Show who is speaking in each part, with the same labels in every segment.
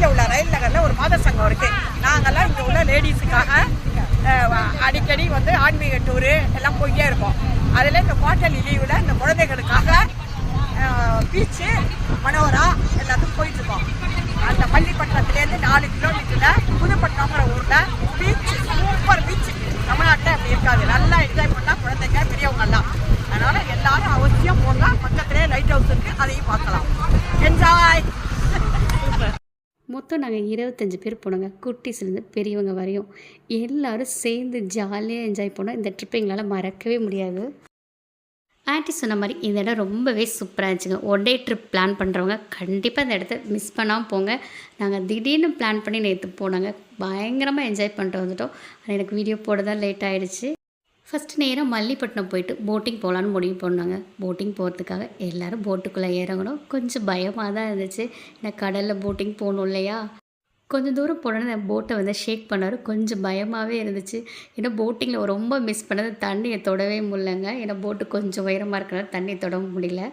Speaker 1: வெளியில் உள்ள ரயில் நகரில் ஒரு மாத சங்கம் இருக்குது. நாங்கள்லாம் இங்கே உள்ள லேடிஸுக்காக அடிக்கடி வந்து ஆன்மீக டூரு எல்லாம் போயிட்டே இருக்கோம். அதில் இந்த குவார்டர்லி லீவில் இந்த குழந்தைகளுக்காக பீச்சு மனோரா எல்லாத்துக்கும் போயிட்டுருக்கோம். அந்த பள்ளிப்பட்டினத்துலேருந்து 4 கிலோமீட்டரில் புதுப்பட்டினங்கிற ஊரில் பீச், சூப்பர் பீச். தமிழ்நாட்டில் அப்படி இருக்காது. நல்லா என்ஜாய் பண்ணலாம் குழந்தைங்க பெரியவங்கெல்லாம். அதனால் எல்லாரும் அவசியம் போங்க. பக்கத்துலேயே லைட் ஹவுஸ் இருக்குது, அதையும் பார்க்கலாம். என்ஜாய்.
Speaker 2: மொத்தம் நாங்கள் 25 பேர் போனோங்க. குட்டீஸ்லேருந்து பெரியவங்க வரையும் எல்லோரும் சேர்ந்து ஜாலியாக என்ஜாய் பண்ணோம். இந்த ட்ரிப்பை எங்களால் மறக்கவே முடியாது. ஆன்ட்டி சொன்ன மாதிரி இந்த இடம் ரொம்பவே சூப்பராக இருந்துச்சுங்க. ஒன் டே ட்ரிப் பிளான் பண்ணுறவங்க கண்டிப்பாக இந்த இடத்த மிஸ் பண்ணாமல் போங்க. நாங்கள் திடீர்னு பிளான் பண்ணி நேற்று போனாங்க. பயங்கரமாக என்ஜாய் பண்ணிட்டு வந்துட்டோம். ஆனால் எனக்கு வீடியோ போட தான் லேட் ஆகிடுச்சு. ஃபஸ்ட்டு நேராக மல்லிப்பட்டினம் போயிட்டு போட்டிங் போகலான்னு முடிவு பண்ணாங்க. போட்டிங் போகிறதுக்காக எல்லோரும் போட்டுக்குள்ளே இறங்கணும். கொஞ்சம் பயமாக தான் இருந்துச்சு. ஏன்னா கடலில் போட்டிங் போகணும் இல்லையா. கொஞ்சம் தூரம் போனோன்னா போட்டை வந்து ஷேக் பண்ணார். கொஞ்சம் பயமாகவே இருந்துச்சு. ஏன்னா போட்டிங்கில் ரொம்ப மிஸ் பண்ணது தண்ணியை தொடவே முடியலங்க. ஏன்னா போட்டு கொஞ்சம் உயரமாக இருக்கிறனால தண்ணியை தொட முடியல.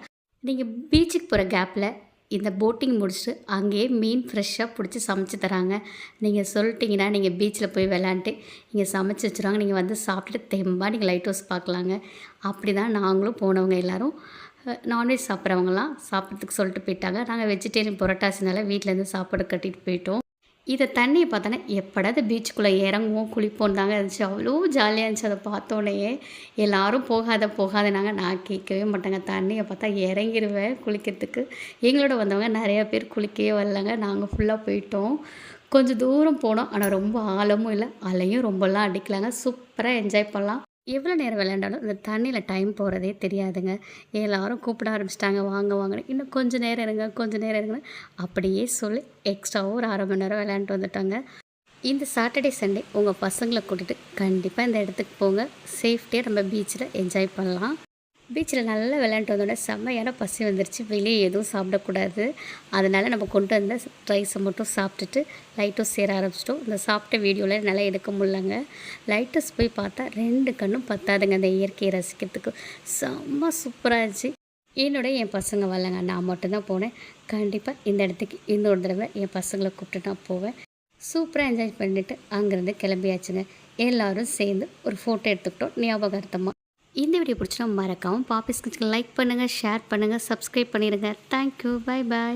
Speaker 2: நீங்கள் பீச்சுக்கு போகிற கேப்பில் இந்த போட்டிங் முடிச்சுட்டு அங்கேயே மீன் ஃப்ரெஷ்ஷாக பிடிச்சி சமைச்சு தராங்க. நீங்கள் சொல்லிட்டீங்கன்னா நீங்கள் பீச்சில் போய் விளாண்டுட்டு இங்கே சமைச்சி வச்சுருவாங்க. நீங்கள் வந்து சாப்பிட்டுட்டு தெம்பாக நீங்கள் லைட் ஹவுஸ் பார்க்கலாங்க. அப்படி தான் நாங்களும் போனவங்க எல்லோரும். நான்வெஜ் சாப்பிட்றவங்களாம் சாப்பிட்றதுக்கு சொல்லிட்டு போயிட்டாங்க. நாங்கள் வெஜிடேரியன் புரட்டாசினால வீட்டிலேருந்து சாப்பாடு கட்டிட்டு போயிட்டோம். இதை தண்ணியை பார்த்தோன்னா எப்படாது பீச்சுக்குள்ளே இறங்குவோம் குளிப்போம் தாங்க இருந்துச்சு. அவ்வளோ ஜாலியாக இருந்துச்சு. அதை பார்த்தோன்னே எல்லோரும் போகாதனாங்க. நான் கேட்கவே மாட்டேங்க. தண்ணியை பார்த்தா இறங்கிடுவேன் குளிக்கிறதுக்கு. எங்களோட வந்தவங்க நிறையா பேர் குளிக்கவே வரலங்க. நாங்கள் ஃபுல்லாக போயிட்டோம். கொஞ்சம் தூரம் போனோம். ஆனால் ரொம்ப ஆழமும் இல்லை, அலையும் ரொம்பலாம் அடிக்கலாங்க. சூப்பராக என்ஜாய் பண்ணலாம். எவ்வளோ நேரம் விளையாண்டாலும் இந்த தண்ணியில் டைம் போகிறதே தெரியாதுங்க. எல்லோரும் கூப்பிட ஆரம்பிச்சிட்டாங்க, வாங்க வாங்கன்னு. இன்னும் கொஞ்சம் நேரம் இருங்க அப்படியே சொல்லி எக்ஸ்ட்ராவும் ஒரு 1/2 மணி நேரம் விளையாண்டுட்டு வந்துட்டாங்க. இந்த சாட்டர்டே சண்டே உங்கள் பசங்களை கூட்டிகிட்டு கண்டிப்பாக இந்த இடத்துக்கு போங்க. சேஃப்டியாக நம்ம பீச்சில் என்ஜாய் பண்ணலாம். பீச்சில் நல்லா விளையாண்டு வந்தோடனே செம்மையான பசி வந்துருச்சு. வெளியே எதுவும் சாப்பிடக்கூடாது. அதனால் நம்ம கொண்டு வந்த ரைஸை மட்டும் சாப்பிட்டுட்டு லைட் ஹவுஸ் சேர ஆரம்பிச்சிட்டோம். இந்த சாப்பிட்ட வீடியோவில் நல்லா எடுக்க முடியலங்க. லைட் ஹவுஸ் போய் பார்த்தா 2 கண்ணும் பத்தாதுங்க அந்த இயற்கையை ரசிக்கிறதுக்கு. செம்ம சூப்பராக இருந்துச்சு. என் பசங்க வரலங்க, நான் மட்டும்தான் போனேன். கண்டிப்பாக இந்த இடத்துக்கு இன்னொரு தடவை என் பசங்களை கூப்பிட்டு நான் போவேன். சூப்பராக என்ஜாய் பண்ணிவிட்டு அங்கேருந்து கிளம்பியாச்சுங்க. எல்லோரும் சேர்ந்து ஒரு ஃபோட்டோ எடுத்துக்கிட்டோம் ஞாபகார்த்தமாக. இந்த வீடியோ பிடிச்சினா மறக்காமல் பாப்பிஸ் கிச்சனுக்கு லைக் பண்ணுங்கள், ஷேர் பண்ணுங்கள், சப்ஸ்கிரைப் பண்ணிடுங்க. Thank you, bye bye.